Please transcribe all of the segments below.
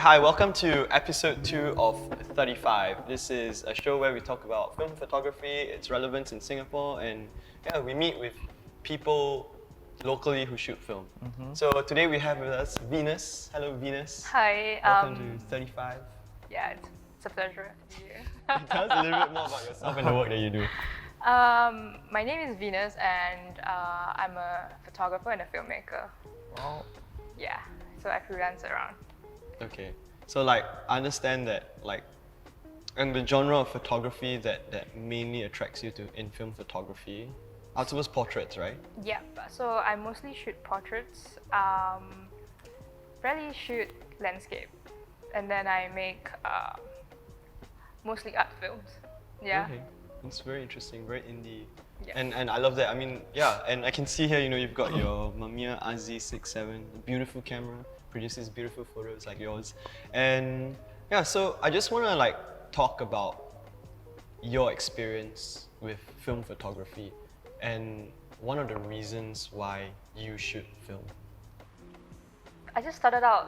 Hi, welcome to episode 2 of 35. This is a show where we talk about film photography, its relevance in Singapore, and we meet with people locally who shoot film. So today we have with us Venus. Hello, Venus. Hi. Welcome to 35. Yeah, it's a pleasure to be here. Tell us a little bit more about yourself and the work that you do. My name is Venus, and I'm a photographer and a filmmaker. Wow. Yeah, so I freelance around. Okay. So I understand that and the genre of photography that mainly attracts you to in film photography, I suppose portraits, right? Yeah, so I mostly shoot portraits, rarely shoot landscape, and then I make mostly art films. Yeah. Okay. It's very interesting, very indie. Yeah. And I love that. I mean, yeah, and I can see here, you've got your Mamiya RZ67, beautiful camera, produces beautiful photos like yours. And yeah, so I just want to talk about your experience with film photography and one of the reasons why you shoot film. I just started out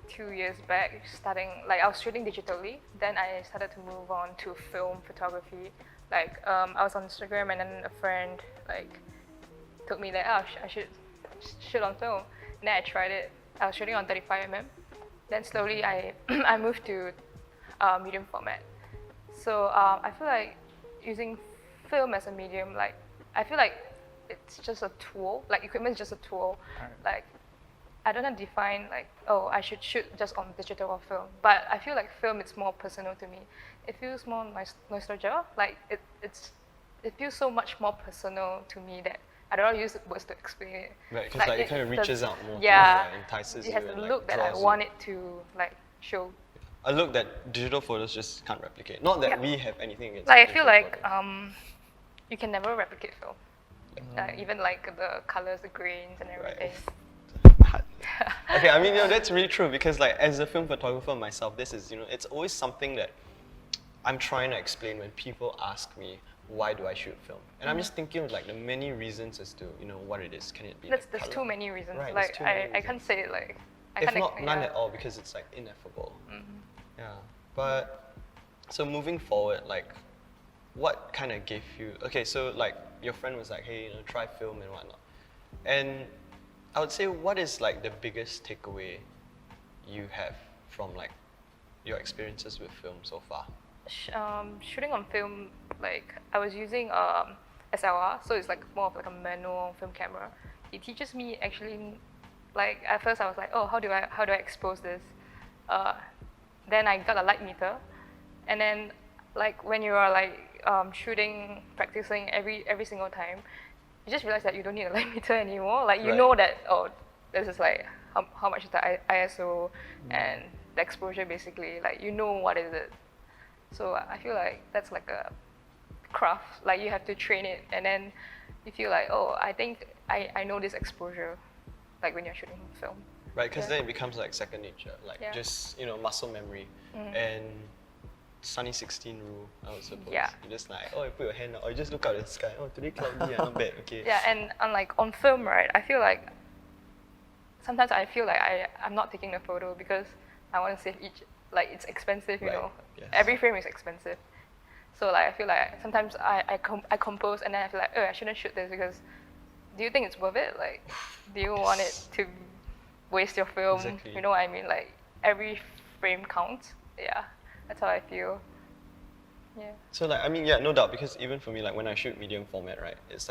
2 years back, I was shooting digitally, then I started to move on to film photography. I was on Instagram, and then a friend told me that I should shoot on film. And then I tried it. I was shooting on 35mm. Then slowly I I moved to medium format. So I feel like using film as a medium, I feel like it's just a tool. Equipment is just a tool. Right. I don't define I should shoot just on digital or film, but I feel like film is more personal to me. It feels more nostalgia. It feels so much more personal to me that I don't use words to explain it. Right, because it kind of reaches out more. Yeah, entices it has you. a look that I want it to show. A look that digital photos just can't replicate. Not that we have anything against. I feel photos. You can never replicate film. Even the colors, the grains, and everything. Right. Okay, I mean, that's really true because as a film photographer myself, this is, it's always something that I'm trying to explain when people ask me, why do I shoot film? And I'm just thinking of the many reasons as to, what it is. Can it be There's color? too many reasons. Right, I can't say it if not none at all, because it's ineffable. Yeah, but so moving forward, what kind of gave you, okay, so your friend was hey, try film and whatnot. And I would say, what is the biggest takeaway you have from your experiences with film so far? Shooting on film, I was using SLR, so it's more of a manual film camera. It teaches me actually, at first I was oh, how do I expose this? Then I got a light meter, and then when you are shooting, practicing every single time, you just realize that you don't need a light meter anymore. You know that, oh, this is how much is the ISO and the exposure basically. You know what is it. So I feel that's a craft. You have to train it, and then you feel oh, I think I know this exposure, when you're shooting film. Right, because then it becomes second nature, just muscle memory and Sunny 16 rule, I would suppose. Yeah. You just oh, you put your hand out, or you just look out at the sky. Oh, today cloudy, not bad. Okay. Yeah, and on film, right? I feel sometimes I feel I'm not taking the photo because I want to save each. It's expensive, you know. Yes. Every frame is expensive. So I feel sometimes I compose, and then I feel oh, I shouldn't shoot this because do you think it's worth it? Do you want it to waste your film? Exactly. You know what I mean? Every frame counts. Yeah, that's how I feel. Yeah. So I mean, yeah, no doubt, because even for me, when I shoot medium format, right, it's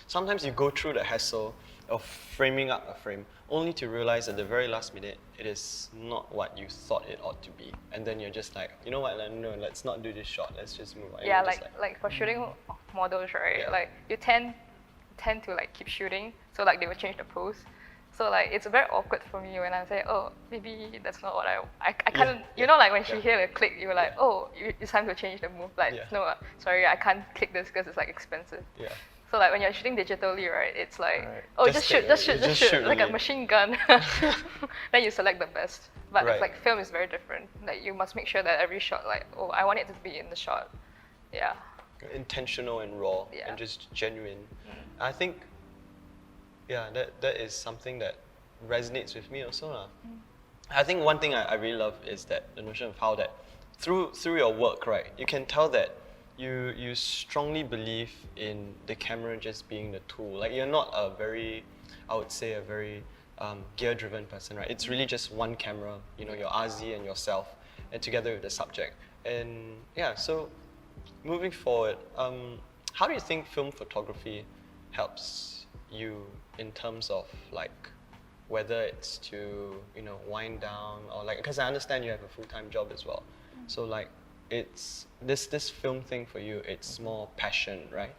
sometimes you go through the hassle of framing up a frame only to realize at the very last minute it is not what you thought it ought to be, and then you're just you know what, no, let's not do this shot, let's just move on. Yeah, for shooting models, right? Yeah. You tend to keep shooting, so they will change the pose. So it's very awkward for me when I say, oh, maybe that's not what I can't, when she hear the click, you're oh, it's time to change the move. No, sorry, I can't click this because it's expensive. Yeah. So when you're shooting digitally, right, it's oh, Just shoot, like really. a machine gun. Then you select the best. But Right. film is very different. You must make sure that every shot, oh, I want it to be in the shot. Yeah. Intentional and raw Yeah. and just genuine. I think, yeah, that is something that resonates with me also. I think one thing I really love is that the notion of how that through your work, right, you can tell that you strongly believe in the camera just being the tool. Like you're not a very, I would say a very gear-driven person, right? It's really just one camera, you know, your RZ and yourself, and together with the subject. And yeah, so moving forward, how do you think film photography helps you in terms of like whether it's to, you know, wind down or like, because I understand you have a full-time job as well. So like it's this film thing for you, it's more passion, right?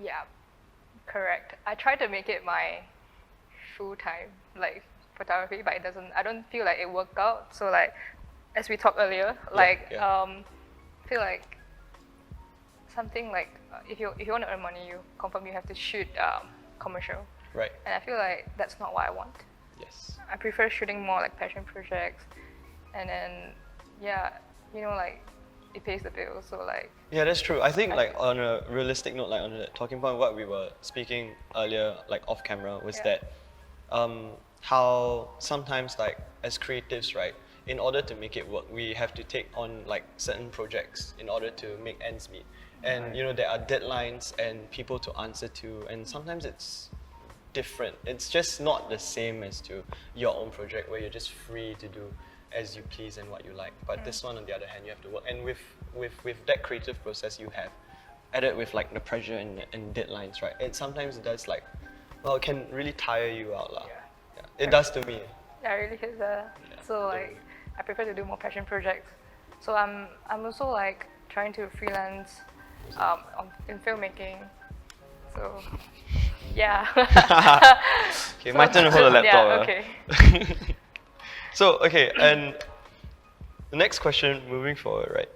Yeah, correct. I try to make it my full time, like photography, but it doesn't. I don't feel like it worked out. So like, as we talked earlier, like I feel like something like if you want to earn money, you confirm you have to shoot commercial. Right. And I feel like that's not what I want. Yes. I prefer shooting more like passion projects, and then yeah, you know, like it pays the bills. So like. Yeah, that's true. I think like on a realistic note, like on the talking point, what we were speaking earlier, like off camera, was that how sometimes like as creatives, right, in order to make it work, we have to take on like certain projects in order to make ends meet. And you know, there are deadlines and people to answer to, and sometimes it's different. It's just not the same as to your own project where you're just free to do as you please and what you like. But this one, on the other hand, you have to work. And with that creative process you have, added with like the pressure and deadlines, right? It sometimes does like, well, it can really tire you out, lah. Yeah. It does to me. Yeah, I really hate that. So like, I prefer to do more passion projects. So I'm also like trying to freelance in filmmaking. So yeah. Okay, my turn to hold the laptop. Yeah, okay. So okay, and the next question, moving forward, right?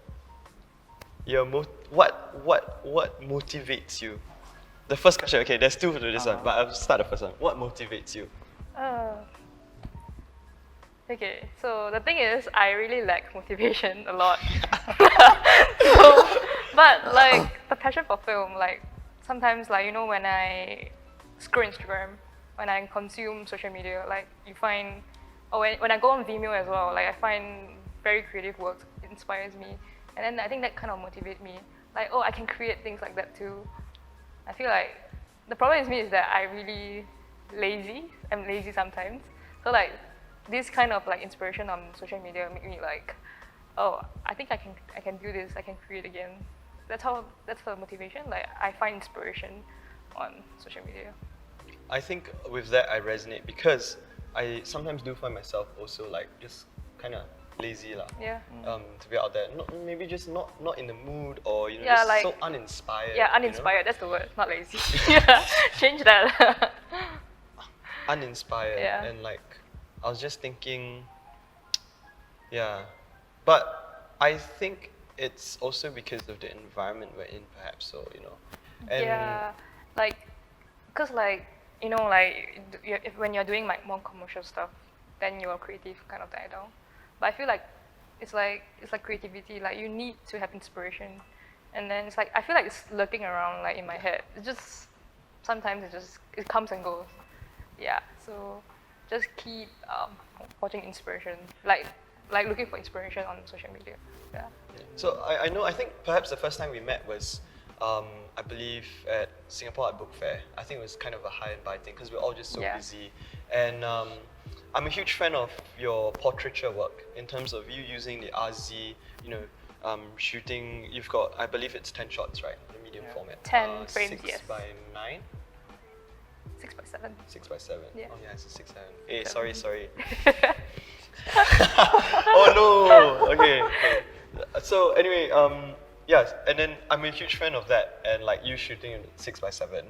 What motivates you? The first question, okay, there's two to this one, but I'll start the first one. What motivates you? Okay, so the thing is, I really lack motivation a lot. So, but like the passion for film, like sometimes, like you know, when I scroll Instagram, when I consume social media, like you find, or when I go on Vimeo as well, like I find very creative work inspires me, and then I think that kind of motivates me. Like, oh, I can create things like that too. I feel like the problem with me is that I really lazy. I'm lazy sometimes. So like this kind of like inspiration on social media make me like, oh, I think I can do this. I can create again. That's the motivation. Like I find inspiration on social media. I think with that I resonate because I sometimes do find myself also like just kind of lazy lah. Yeah. To be out there, maybe just not in the mood, or you know, Yeah, just like, so uninspired. Yeah, uninspired. You know? That's the word. Not lazy. Yeah. Change that. Uninspired. Yeah. And like, I was just thinking, yeah, but I think it's also because of the environment we're in, perhaps. So you know, and yeah, like, cause like you know, like when you're doing like more commercial stuff, then your creative kind of die down. But I feel like it's like creativity. Like you need to have inspiration, and then it's like I feel like it's lurking around like in my head. It just sometimes it comes and goes. Yeah, so just keep watching inspiration, like looking for inspiration on social media. Yeah. So I think perhaps the first time we met was, I believe at Singapore Art Book Fair. I think it was kind of a high and buy thing because we're all just so busy. And I'm a huge fan of your portraiture work in terms of you using the RZ, you know, shooting. You've got, I believe it's 10 shots, right? The medium format. 10 frames, 6 yes. by 9? 6 by 7. 6 by 7. Yeah. Oh yeah, it's a 6 7. Hey, sorry. Yeah. Oh no. Okay. So anyway, yes, and then I'm a huge fan of that, and like you shooting in 6 by 7.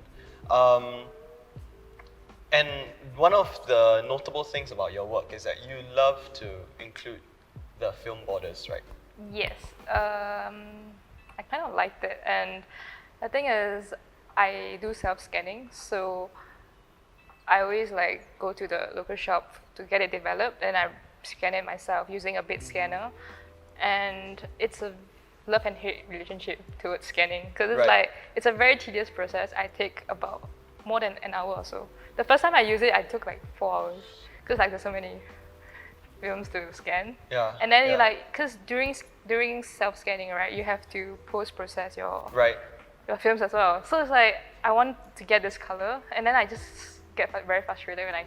And one of the notable things about your work is that you love to include the film borders, right? Yes, I kind of liked it, and the thing is, I do self-scanning, so I always like go to the local shop to get it developed, and I scan it myself using a bit scanner, and it's a love and hate relationship towards scanning because it's like it's a very tedious process. I take about more than an hour or so. The first time I used it, I took like 4 hours because like there's so many films to scan. Yeah, And then yeah. you like, cause during self-scanning, right, you have to post-process your Right. films as well. So it's like I want to get this color, and then I just get very frustrated when I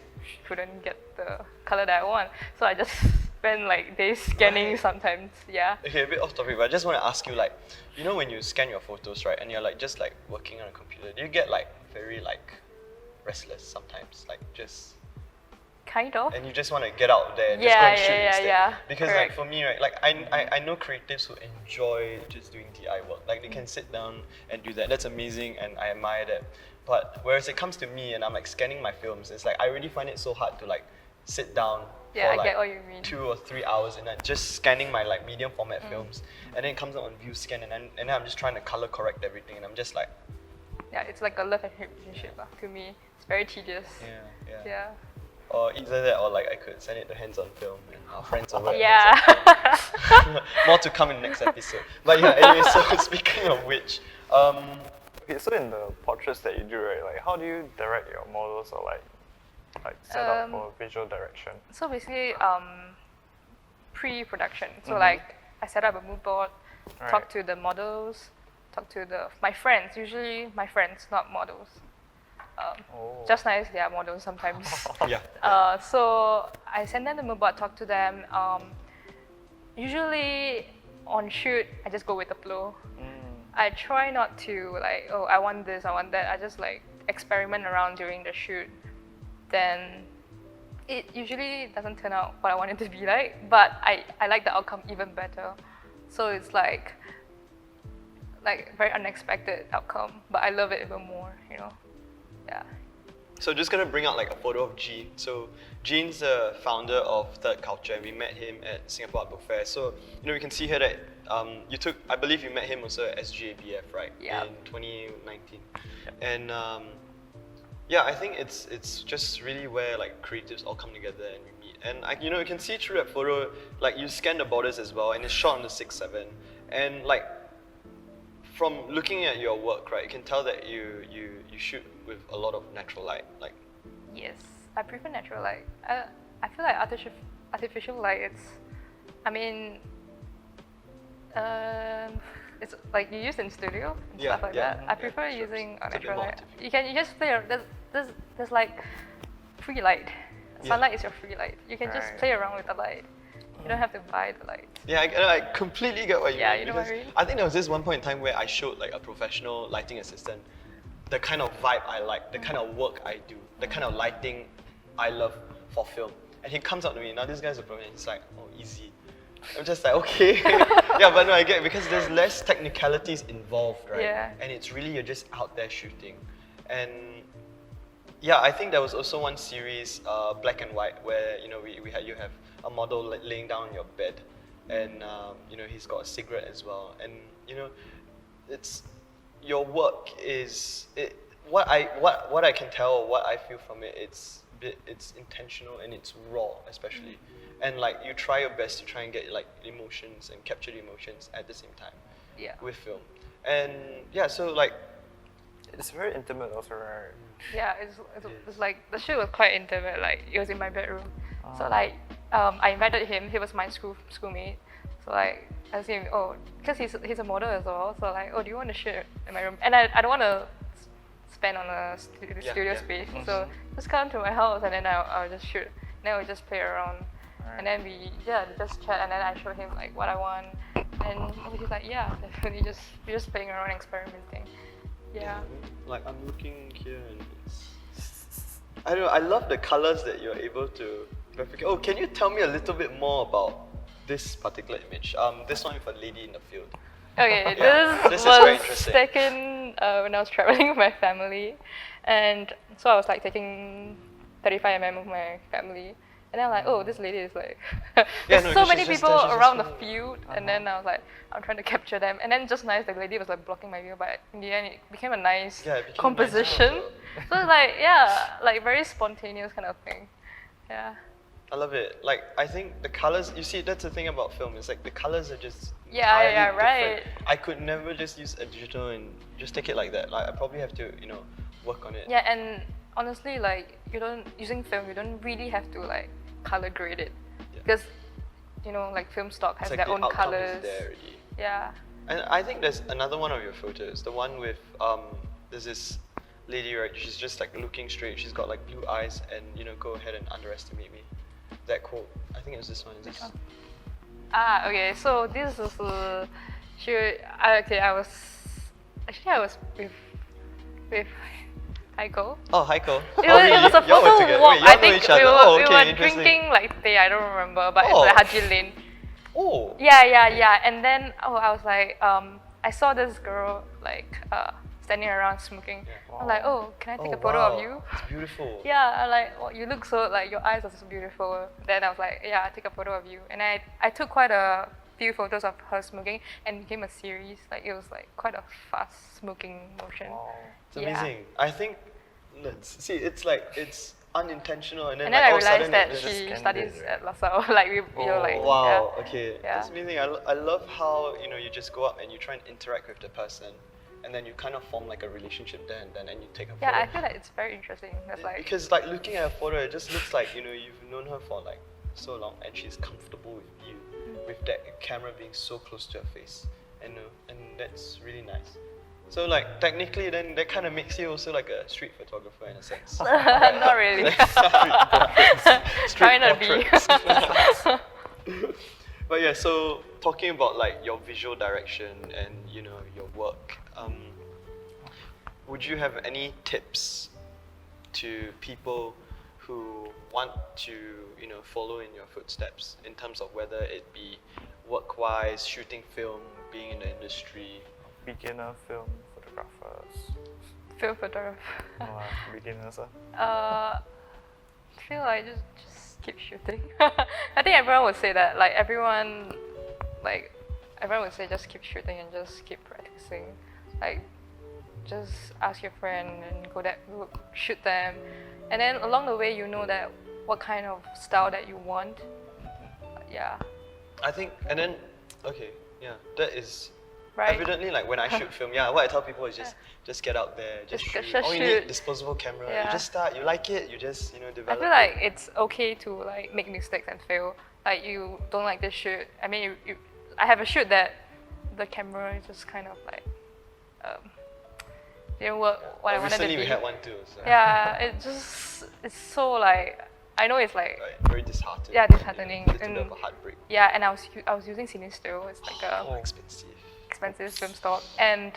couldn't get the color that I want. So I just spend like days scanning Right. sometimes. Yeah. Okay, a bit off topic, but I just want to ask you, like, you know, when you scan your photos, right, and you're like just like working on a computer, do you get like very like restless sometimes, like just, Kind of. and you just want to get out there and just go Yeah, and shoot yeah, instead? yeah. Because Correct. like for me, right, like I know creatives who enjoy just doing DI work, like they can sit down and do that. That's amazing, and I admire that. But whereas it comes to me and I'm like scanning my films, it's like I really find it so hard to like sit down Yeah, for I like get what you mean. 2 or 3 hours and then just scanning my like medium format films, and then it comes out on view scan, and then I'm just trying to color correct everything, and I'm just like, Yeah, it's like a love and hate relationship to me. It's very tedious. yeah. Yeah. Or either that, or like I could send it to Hands on Film and our friends over at Yeah. Hands on Film. More to come in the next episode. But yeah, anyway, so speaking of which, Okay, so in the portraits that you do, right, like how do you direct your models or like set up for visual direction? So basically, pre-production. So like, I set up a mood board, talk Right. to the models, talk to my friends. Usually my friends, not models. Oh. Just nice, they are models sometimes. yeah. So I send them the mood board, talk to them. Usually on shoot, I just go with the flow. I try not to like, oh, I want this, I want that. I just like experiment around during the shoot. Then it usually doesn't turn out what I want it to be like, but I like the outcome even better. So it's like very unexpected outcome, but I love it even more, you know? Yeah. So just gonna bring out like a photo of Gene. So Gene's the founder of Third Culture, and we met him at Singapore Art Book Fair. So we can see here that I believe you met him also at SGABF, right? Yeah. In 2019. And yeah, I think it's just really where like creatives all come together and we meet. And you can see through that photo, like you scan the borders as well, and it's shot on the 6.7. And like from looking at your work, right, you can tell that you shoot with a lot of natural light, like. Yes, I prefer natural light. I feel like artificial light, it's like you use in studio and Yeah, stuff like yeah, that. I yeah, prefer sure. using It's a bit natural more light. artificial. You just play around. There's like free light. Sunlight is your free light. You can just Right. play around with the light. You don't have to buy the light. Yeah, I completely get what you Yeah, mean. you know what I because mean? I think there was this one point in time where I showed like a professional lighting assistant the kind of vibe I like, the kind of work I do, the kind of lighting I love for film. And he comes up to me, now this guy's a professional, he's like, oh, easy. I'm just like, okay. Yeah, but no, I get it, because there's less technicalities involved, right? Yeah. And it's really, you're just out there shooting. And yeah, I think there was also one series, Black and White, where you have a model laying down on your bed, and he's got a cigarette as well, and it's your work is what I can tell, what I feel from it. It's intentional and it's raw, especially, and like you try your best to try and get like emotions and capture the emotions at the same time. Yeah. With film, and yeah, so like. It's very intimate also, right? Yeah, it's like the shoot was quite intimate. Like it was in my bedroom, so like I invited him. He was my schoolmate. So like I asked him, oh, because he's a model as well. So like, oh, do you want to shoot in my room? And I don't want to spend on a studio space. So just come to my house and then I'll just shoot. And then we just play around, and then we just chat. And then I show him like what I want, and he's like, yeah, definitely we're just playing around, experimenting. Yeah. Like I'm looking here and I don't know, I love the colors that you're able to replicate. Oh, can you tell me a little bit more about this particular image? This one with a lady in the field. Okay, Yeah, this this is very was interesting. taken when I was traveling with my family, and so I was like taking 35mm with my family, and then I'm like, oh, this lady is like, there's no, so she's many just people there, she's around the just field, and then I was like, I'm trying to capture them, and then just nice, the lady was like blocking my view, but in the end it became a nice Yeah, it became a nice composition. photo. So it's like, yeah, like very spontaneous kind of thing. Yeah. I love it. Like I think the colors, you see, that's the thing about film. It's like the colors are just Yeah, entirely yeah, different. right. I could never just use a digital and just take it like that. Like I probably have to, work on it. Yeah, and honestly, like using film, you don't really have to like color grade it. Yeah. because like film stock has It's like their the own outcome is colors. there already. Yeah. And I think there's another one of your photos, the one with there's this lady, right? She's just like looking straight. She's got like blue eyes, and go ahead and underestimate me. That quote. I think it was this one. Is this? Okay. So this is I was with Heiko. Oh, Heiko. It was a Y'all were photo together. walk. Wait, y'all I know think each other. we Oh, were okay, interesting. drinking like tea. I don't remember, but Oh. it's like Haji Lane. Oh. Yeah. And then I was like, I saw this girl like standing around smoking. Yeah. I'm like, oh, can I take a photo wow. of you? It's beautiful. Yeah, I'm like, oh, you look so like your eyes are so beautiful. Then I was like, yeah, I'll take a photo of you. And I took quite a few photos of her smoking, and it became a series. Like it was like quite a fast smoking motion. Wow. It's amazing. I think. See, it's like it's unintentional, and then And like then I all of a realized sudden that it just she candid, studies right? at LaSalle. Like we like Wow. yeah. Okay. Yeah. That's amazing. I love how you just go up and you try and interact with the person, and then you kind of form like a relationship there and then, and you take a photo. Yeah, I feel like it's very interesting. That's like Because like looking at a photo, it just looks like you've known her for like so long, and she's comfortable with you, with that camera being so close to her face, and that's really nice. So like technically, then that kind of makes you also like a street photographer in a sense. not really. Trying to be. But yeah, so talking about like your visual direction and your work, would you have any tips to people who want to follow in your footsteps in terms of whether it be work-wise, shooting film, being in the industry? Beginner film photographers. Film photographer. Beginners. I feel like just keep shooting. I think everyone would say that. Like everyone would say just keep shooting and just keep practicing. Like just ask your friend and go shoot them, and then along the way that what kind of style that you want. Yeah. I think, and then that is. Right. Evidently, like when I shoot film, what I tell people is just get out there, just shoot. just All you shoot. need disposable camera. Yeah. You just start. You like it, you just develop. I feel like it's okay to like make mistakes and fail. Like you don't like this shoot. I mean, I have a shoot that the camera is just kind of like didn't work what I wanted to be. Recently we had one too. So. Yeah, it's so like I know it's like Right, very disheartening. Yeah, disheartening. A little And bit of a heartbreak. yeah, and I was using Cine Still. It's like a Expensive. expensive film stock, and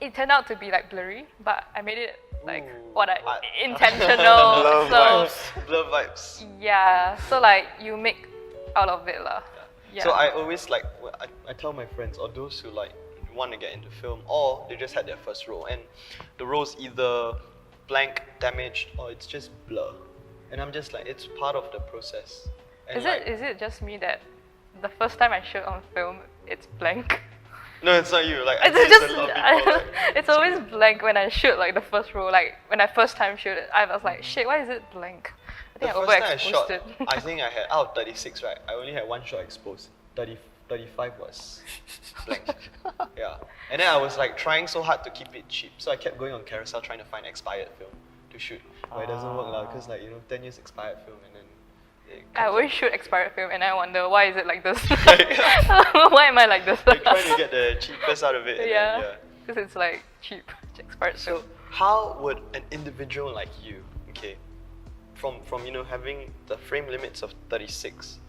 it turned out to be like blurry, but I made it like Ooh, intentional. Blur Blur vibes. Yeah, so like you make out of it lah. Yeah. So I always like I tell my friends or those who like want to get into film or they just had their first role and the role's either blank, damaged, or it's just blur, and I'm just like it's part of the process. And Is it just me that the first time I shoot on film it's blank? No, it's not you. Like I It's think just it's a lot of people. Like, it's always blank when I shoot like the first roll. Like when I first time shoot it, I was like, shit, why is it blank? I the think first I time I overexposed shot, it. I think I had out of 36, right? I only had one shot exposed. 35 was blank. Yeah, and then I was like trying so hard to keep it cheap, so I kept going on Carousel trying to find expired film to shoot, but it doesn't work lah, because 10 years expired film, and then it I comes always shoot expired film, and I wonder why is it like this? Like- Why am I like this? You're trying to get the cheapest out of it. And yeah, Then, because it's like cheap expired film. So how would an individual like you, okay, from having the frame limits of 36,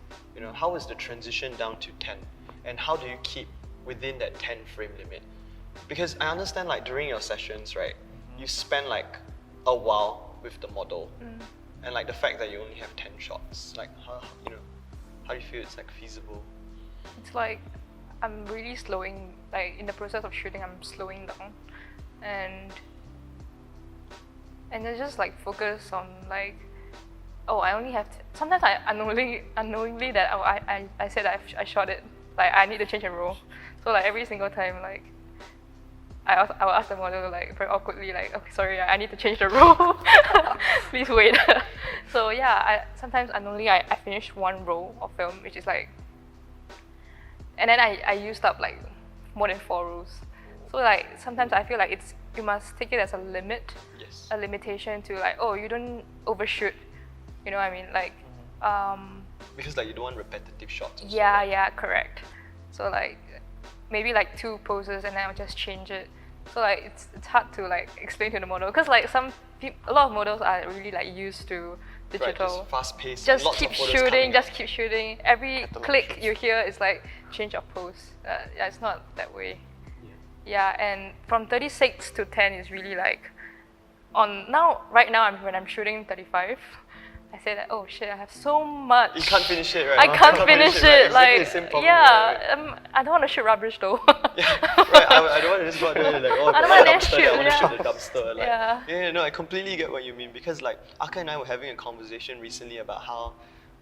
how is the transition down to 10, and how do you keep within that 10 frame limit? Because I understand like during your sessions, right, you spend like a while with the model, and like the fact that you only have 10 shots, like how do you feel it's like feasible? It's like I'm really slowing, like in the process of shooting, I'm slowing down, and I just like focus on like, oh, I only have. Sometimes I unknowingly that I said that I shot it, like I need to change a roll. So like every single time, like I will ask the model like very awkwardly, like, okay, sorry, I need to change the roll. Please wait. So yeah, sometimes unknowingly I finish one roll of film, which is like, and then I used up like more than 4 rolls. So like sometimes I feel like you must take it as a limit, Yes. a limitation to like, oh, you don't overshoot. You know what I mean? Like Because like you don't want repetitive shots. Also, Yeah, right? yeah, correct. So like maybe like 2 poses and then I'll just change it. So like it's hard to like explain to the model because like a lot of models are really like used to Right, digital. just fast paced. Just lots keep of photos shooting, coming just out. keep shooting. Every Catalog click shots. you hear is like change of pose. Yeah, it's not that way. Yeah, and from 36 to 10 is really like right now when I'm shooting 35, I say that, oh shit, I have so much. You can't finish it, right? I can't finish right? it. Exactly the Like, same problem, yeah, right? I don't want to shoot rubbish though. Yeah, right. I don't want to just go out there and like, oh, I don't got a wanna dumpster there, I want to shoot, shoot the dumpster. Like, Yeah. no, I completely get what you mean because like Aka and I were having a conversation recently about how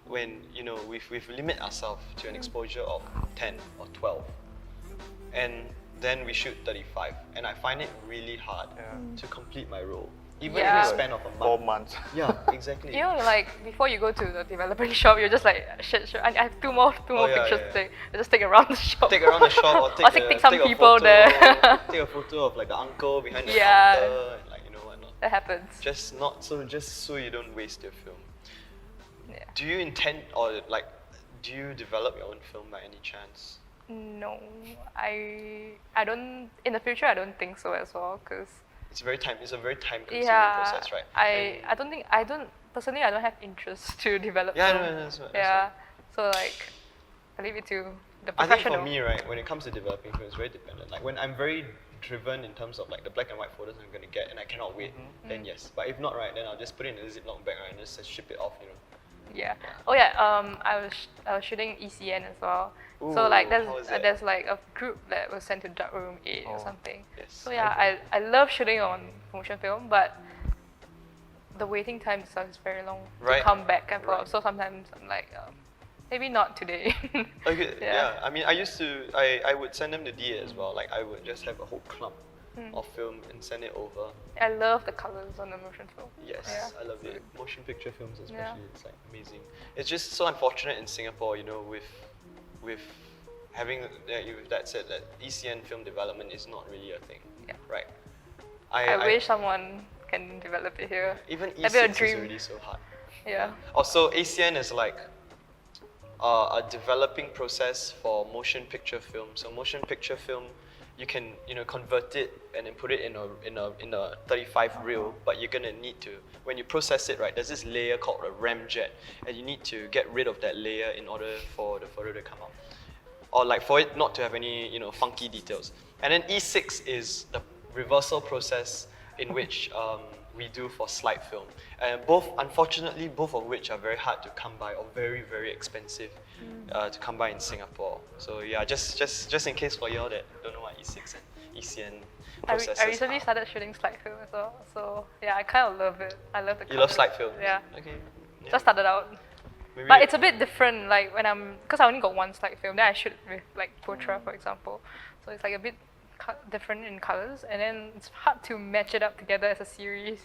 when we've limit ourselves to an exposure of 10 or 12, and then we shoot 35, and I find it really hard to complete my role, even in the Yeah. span of a 4 month. months. Yeah, exactly. You know, like before you go to the developing shop, you're just like shit. I have two more yeah, pictures yeah. to take. I just take around the shop. Take around the shop or take some take a people photo, there. take a photo of like the uncle behind the Yeah. counter and like whatnot. That happens. Just so you don't waste your film. Yeah. Do you intend or like do you develop your own film by any chance? No, I don't. In the future, I don't think so as well. Cause It's a very time consuming yeah, process, right? I don't personally. I don't have interest to develop. Yeah, film. no, that's what. Yeah, so like I leave it to the I think professional. for me, right, when it comes to developing film, it's very dependent. Like when I'm very driven in terms of like the black and white photos I'm gonna get and I cannot wait, then yes. But if not, right, then I'll just put it in a Ziploc bag, right, and just ship it off, Yeah. Oh yeah. I was shooting ECN as well. So Ooh, like how is that? there's like a group that was sent to dark room 8 or Oh. something. Yes, So yeah, I love shooting on motion film, but the waiting time itself is very long Right. to come back and forth. Right. So sometimes I'm like, maybe not today. Okay, Yeah. yeah. I mean, I would send them the DA as well. Like I would just have a whole clump of film and send it over. I love the colors on the motion film. Yes, Yeah. I love it. Motion picture films especially, Yeah. it's like amazing. It's just so unfortunate in Singapore, with having with that said that ECN film development is not really a thing. Yeah. Right. I wish someone can develop it here. even That'd be a E6 is dream. already so hard. Yeah. Also, ACN is like a developing process for motion picture film. So motion picture film, you can convert it and then put it in a 35 reel, but you're gonna need to, when you process it, right, there's this layer called a ramjet, and you need to get rid of that layer in order for the photo to come out, or like for it not to have any funky details. And then E6 is the reversal process in which we do for slide film, and unfortunately both of which are very hard to come by or very, very expensive to come by in Singapore. So yeah, just in case for y'all that don't know what E6 and ECN processes I recently are. started shooting slide film as well. So yeah, I kind of love it. I love the You love colors. slide film? Yeah. Okay. Yeah. Just started out. Maybe But it's a bit different, like when because I only got one slide film, then I shoot with like Potra, for example. So it's like a bit different in colors, and then it's hard to match it up together as a series.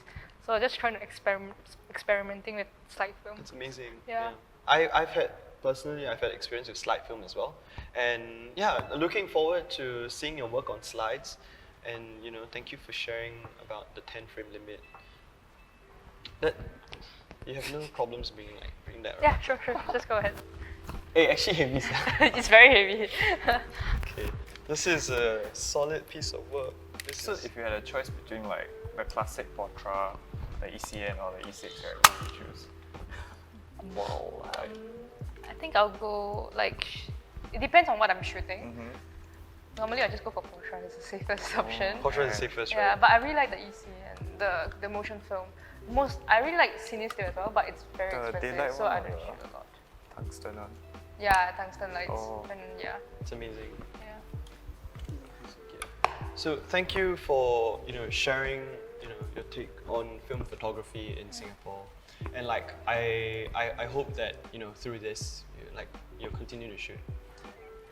So I'm just trying to experimenting with slide film. It's amazing. Yeah. I've had experience with slide film as well, and yeah, looking forward to seeing your work on slides, and thank you for sharing about the 10 frame limit. That you have no problems bringing that, right? Yeah, sure. Just go ahead. Hey, actually heavy. It's very heavy. Okay, this is a solid piece of work. So if you had a choice between like the classic Portra, the ECN or the E6, right, what would you choose? Wow. I think I'll go it depends on what I'm shooting. Normally I just go for Potra, it's the safest option. Portrait is the safest, right? Yeah, but I really like the EC and the motion film. I really like Sinister as well, but it's very The expensive, daylight so one I or don't the- shoot a lot. Tungsten one. Yeah, tungsten lights. Oh. And yeah. It's amazing. Yeah. So thank you for sharing your take on film photography in Singapore, and like I hope that through this you'll continue to shoot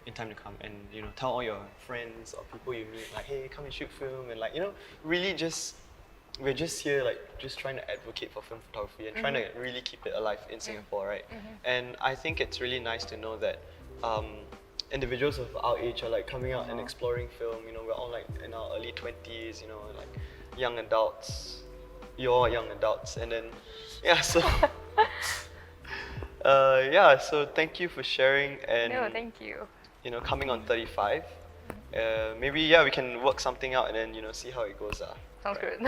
in time to come, and tell all your friends or people you meet like, hey, come and shoot film, and really we're just here just trying to advocate for film photography and trying to really keep it alive in Singapore, right? And I think it's really nice to know that individuals of our age are coming out and exploring film. We're all in our early 20s, young adults. You're young adults, and then yeah, so Yeah, so thank you for sharing and No, thank you. coming on 35. Maybe yeah, we can work something out and then see how it goes. Sounds good.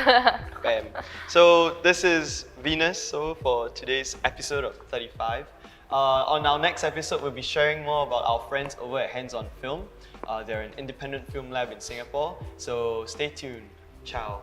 Bam. So this is Venus. So for today's episode of 35. On our next episode, we'll be sharing more about our friends over at Hands on Film. They're an independent film lab in Singapore. So stay tuned. Ciao.